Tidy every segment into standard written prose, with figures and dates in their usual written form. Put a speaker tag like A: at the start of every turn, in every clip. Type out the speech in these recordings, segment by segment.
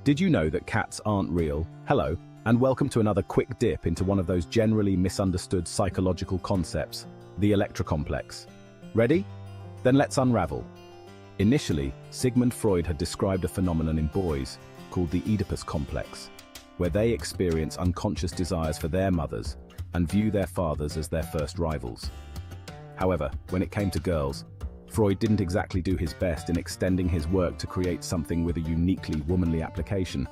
A: Did you know that cats aren't real? Hello, and welcome to another quick dip into one of those generally misunderstood psychological concepts, the Electra complex. Ready? Then let's unravel. Initially, Sigmund Freud had described a phenomenon in boys called the Oedipus complex, where they experience unconscious desires for their mothers and view their fathers as their first rivals. However, when it came to girls, Freud didn't exactly do his best in extending his work to create something with a uniquely womanly application,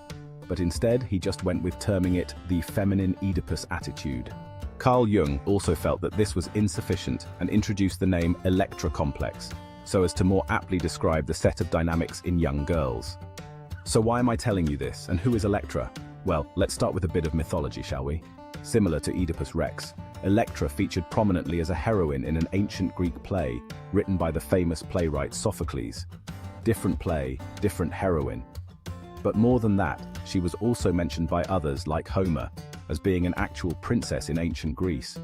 A: but instead he just went with terming it the feminine Oedipus attitude. Carl Jung also felt that this was insufficient and introduced the name Electra complex, so as to more aptly describe the set of dynamics in young girls. So why am I telling you this, and who is Electra? Well, let's start with a bit of mythology, shall we? Similar to Oedipus Rex, Electra featured prominently as a heroine in an ancient Greek play written by the famous playwright Sophocles. Different play, different heroine. But more than that, she was also mentioned by others like Homer as being an actual princess in ancient Greece.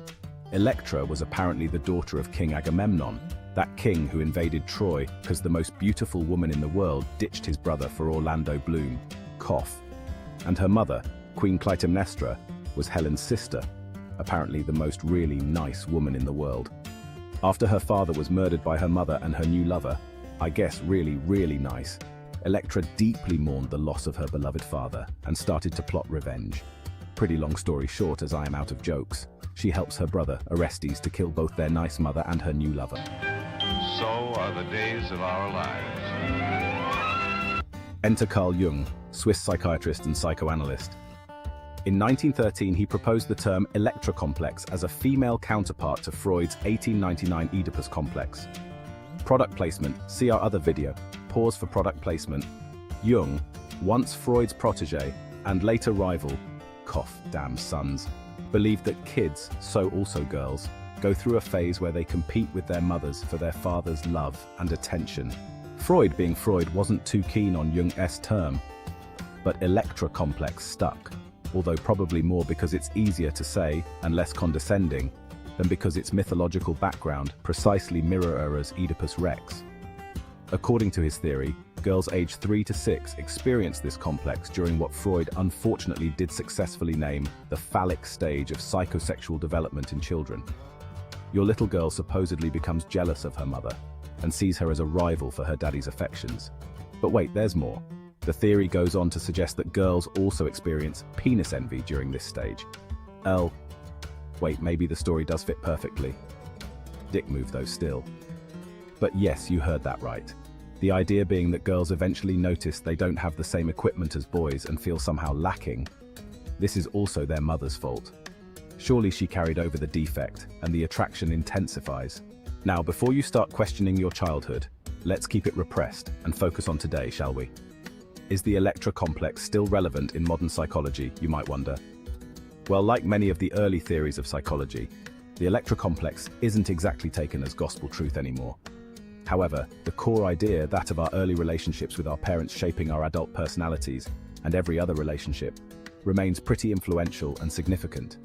A: Electra was apparently the daughter of King Agamemnon, that king who invaded Troy because the most beautiful woman in the world ditched his brother for Orlando Bloom, Cough. And her mother, Queen Clytemnestra, was Helen's sister, apparently the most really nice woman in the world. After her father was murdered by her mother and her new lover, I guess really nice, Electra deeply mourned the loss of her beloved father and started to plot revenge. Pretty long story short, as I am out of jokes, she helps her brother, Orestes, to kill both their nice mother and her new lover.
B: So are the days of our lives.
A: Enter Carl Jung, Swiss psychiatrist and psychoanalyst. In 1913, he proposed the term Electra complex as a female counterpart to Freud's 1899 Oedipus complex. Product placement, see our other video. Pause for product placement. Jung, once Freud's protege and later rival, cough, damn sons, believed that kids, so also girls, go through a phase where they compete with their mothers for their father's love and attention. Freud, being Freud, wasn't too keen on Jung's term, but Electra complex stuck. Although probably more because it's easier to say and less condescending than because its mythological background precisely mirrors Oedipus Rex. According to his theory, girls aged 3 to 6 experience this complex during what Freud unfortunately did successfully name the phallic stage of psychosexual development in children. Your little girl supposedly becomes jealous of her mother and sees her as a rival for her daddy's affections. But wait, there's more. The theory goes on to suggest that girls also experience penis envy during this stage. Wait, maybe the story does fit perfectly. Dick move though still. But yes, you heard that right. The idea being that girls eventually notice they don't have the same equipment as boys and feel somehow lacking. This is also their mother's fault. Surely she carried over the defect, and the attraction intensifies. Now, before you start questioning your childhood, let's keep it repressed and focus on today, shall we? Is the Electra complex still relevant in modern psychology, you might wonder? Well, like many of the early theories of psychology, the Electra complex isn't exactly taken as gospel truth anymore. However, the core idea, that of our early relationships with our parents shaping our adult personalities, and every other relationship, remains pretty influential and significant.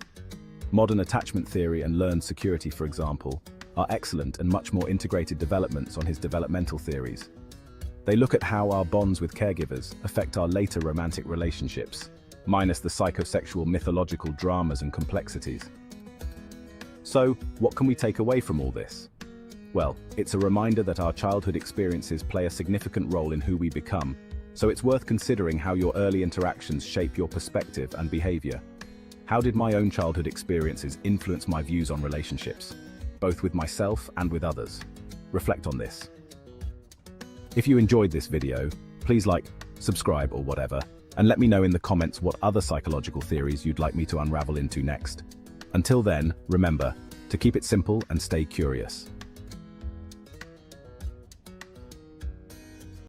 A: Modern attachment theory and learned security, for example, are excellent and much more integrated developments on his developmental theories. They look at how our bonds with caregivers affect our later romantic relationships, minus the psychosexual mythological dramas and complexities. So, what can we take away from all this? Well, it's a reminder that our childhood experiences play a significant role in who we become, so it's worth considering how your early interactions shape your perspective and behavior. How did my own childhood experiences influence my views on relationships, both with myself and with others? Reflect on this. If you enjoyed this video, please like, subscribe or whatever, and let me know in the comments what other psychological theories you'd like me to unravel into next. Until then, remember to keep it simple and stay curious.